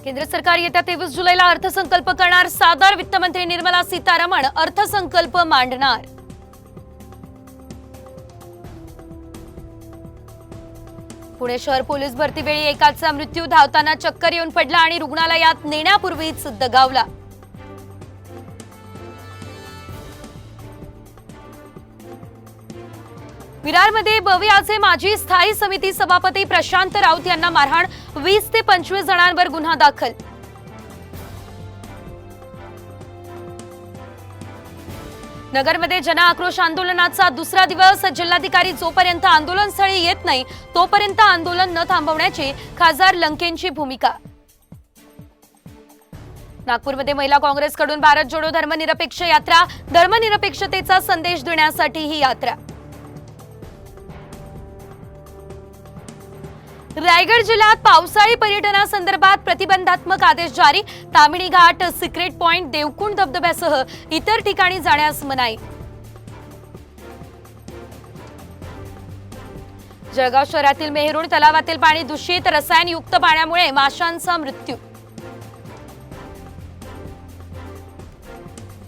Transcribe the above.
केंद्र सरकार येत्या 23 जुलैला अर्थसंकल्प करणार। सादर वित्तमंत्री निर्मला सीतारामन अर्थसंकल्प मांडणार। पुणे शहर पोलीस भरतीवेळी एकाचा मृत्यू, धावताना चक्कर येऊन पडला आणि रुग्णालयात नेण्यापूर्वीच दगावला। विरारमध्ये बविआचे माजी स्थायी समिती सभापती प्रशांत राऊत यांना मारहाण, 20 ते 25 जणांवर गुन्हा दाखल। नगरमध्ये जनआक्रोश आंदोलनाचा दुसरा दिवस, जिल्हाधिकारी जोपर्यंत आंदोलनस्थळी येत नाही तोपर्यंत आंदोलन न थांबवण्याची खासदार लंकेंची भूमिका। नागपूरमध्ये महिला काँग्रेसकडून भारत जोडो धर्मनिरपेक्ष यात्रा, धर्मनिरपेक्षतेचा संदेश देण्यासाठी ही यात्रा। रायगड जिल्ह्यात पावसाळी पर्यटनासंदर्भात प्रतिबंधात्मक आदेश जारी, तामिणी घाट, सिक्रेट पॉइंट, देवकुंड धबधब्यासह इतर ठिकाणी जाण्यास मनाई। जळगाव शहरातील मेहरुण तलावातील पाणी दूषित, रसायनयुक्त पाण्यामुळे माशांचा मृत्यू।